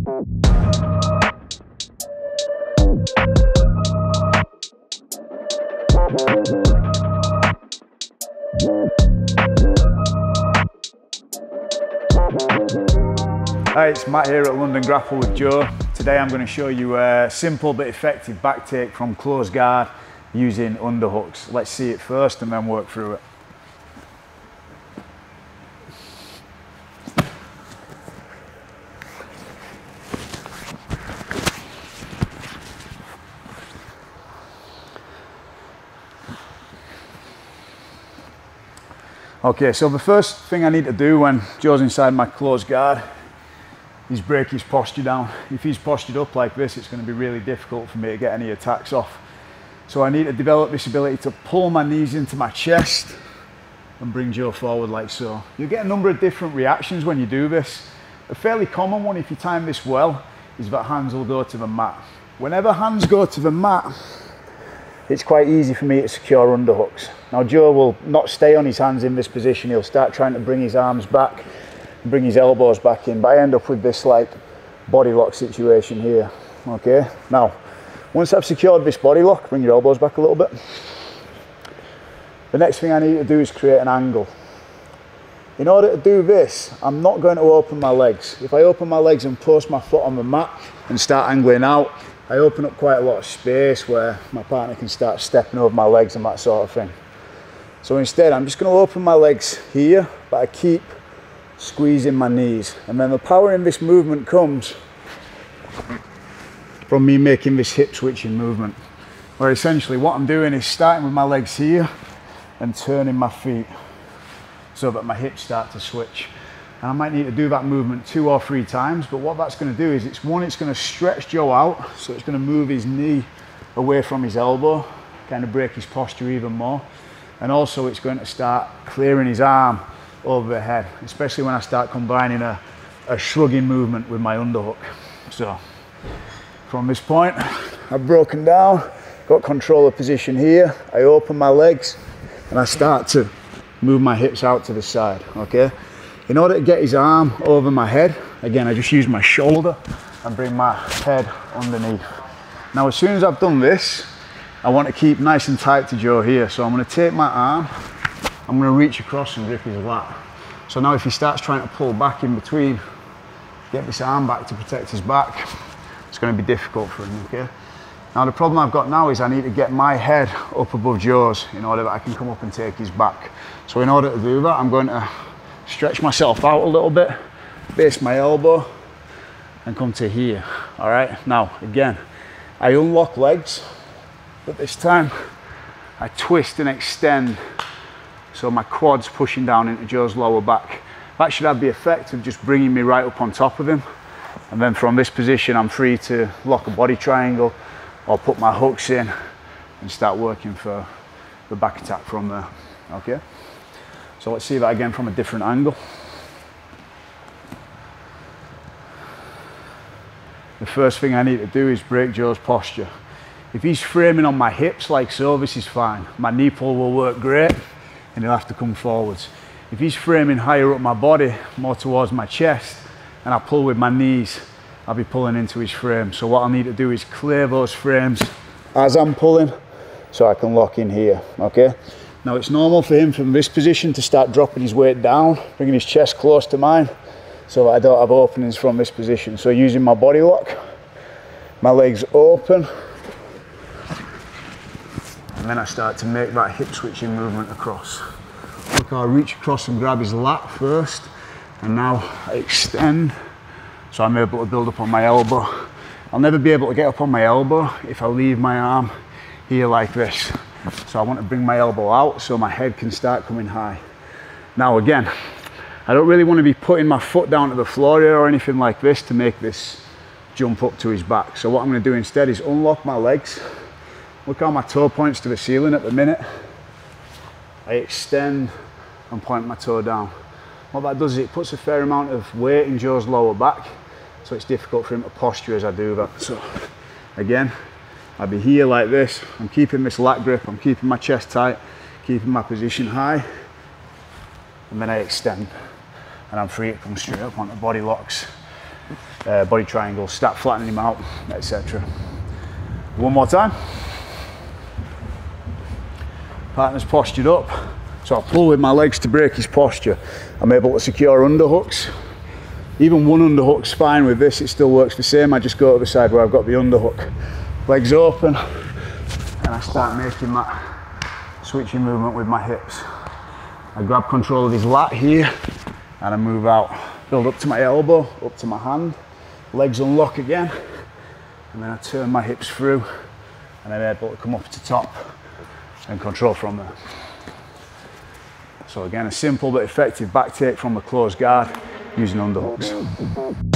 Hi, it's Matt here at London Grapple with Joe. Today I'm going to show you a simple but effective back take from close guard using underhooks. Let's see it first and then work through it. Okay, so the first thing I need to do when Joe's inside my close guard is break his posture down. If he's postured up like this, it's going to be really difficult for me to get any attacks off. So I need to develop this ability to pull my knees into my chest and bring Joe forward like so. You'll get a number of different reactions when you do this. A fairly common one, if you time this well, is that hands will go to the mat. Whenever hands go to the mat, it's quite easy for me to secure underhooks. Now Joe will not stay on his hands in this position. He'll start trying to bring his arms back, bring his elbows back in, but I end up with this like body lock situation here. Okay, now once I've secured this body lock, bring your elbows back a little bit. The next thing I need to do is create an angle. In order to do this, I'm not going to open my legs. If I open my legs and post my foot on the mat and start angling out, I open up quite a lot of space where my partner can start stepping over my legs and that sort of thing. So instead, I'm just going to open my legs here, but I keep squeezing my knees, and then the power in this movement comes from me making this hip switching movement, where essentially what I'm doing is starting with my legs here and turning my feet so that my hips start to switch. And I might need to do that movement 2 or 3 times, but what that's going to do is it's going to stretch Joe out, so it's going to move his knee away from his elbow, kind of break his posture even more, and also it's going to start clearing his arm over the head, especially when I start combining a shrugging movement with my underhook. So from this point, I've broken down, got control of position here, I open my legs and I start to move my hips out to the side. Okay, in order to get his arm over my head, again I just use my shoulder and bring my head underneath. Now as soon as I've done this, I want to keep nice and tight to Joe here, so I'm going to take my arm, I'm going to reach across and grip his lat. So now if he starts trying to pull back in between, get this arm back to protect his back, it's going to be difficult for him, okay? Now the problem I've got now is I need to get my head up above Joe's in order that I can come up and take his back. So in order to do that, I'm going to stretch myself out a little bit, base my elbow and come to here, all right? Now, again, I unlock legs, but this time I twist and extend so my quad's pushing down into Joe's lower back. That should have the effect of just bringing me right up on top of him. And then from this position, I'm free to lock a body triangle or put my hooks in and start working for the back attack from there, okay? So let's see that again from a different angle. The first thing I need to do is break Joe's posture. If he's framing on my hips like so, this is fine. My knee pull will work great and he'll have to come forwards. If he's framing higher up my body, more towards my chest, and I pull with my knees, I'll be pulling into his frame. So what I'll need to do is clear those frames as I'm pulling so I can lock in here, okay? Now it's normal for him from this position to start dropping his weight down, bringing his chest close to mine so that I don't have openings from this position. So using my body lock, my legs open, and then I start to make that hip switching movement across. Look, I reach across and grab his lat first, and now I extend, so I'm able to build up on my elbow. I'll never be able to get up on my elbow if I leave my arm here like this. So I want to bring my elbow out so my head can start coming high. Now again, I don't really want to be putting my foot down to the floor here or anything like this to make this jump up to his back. So what I'm going to do instead is unlock my legs. Look how my toe points to the ceiling at the minute. I extend and point my toe down. What that does is it puts a fair amount of weight in Joe's lower back, so it's difficult for him to posture as I do that. So again, I'll be here like this, I'm keeping this lat grip, I'm keeping my chest tight, keeping my position high, and then I extend and I'm free to come straight up onto body locks body triangles, start flattening him out, etc. One more time. Partner's postured up, so I pull with my legs to break his posture. I'm able to secure underhooks. Even one underhook's fine with this, it still works the same. I just go to the side where I've got the underhook. Legs open, and I start making that switching movement with my hips. I grab control of his lat here, and I move out. Build up to my elbow, up to my hand. Legs unlock again, and then I turn my hips through, and I'm able to come up to top and control from there. So again, a simple but effective back take from the closed guard using underhooks.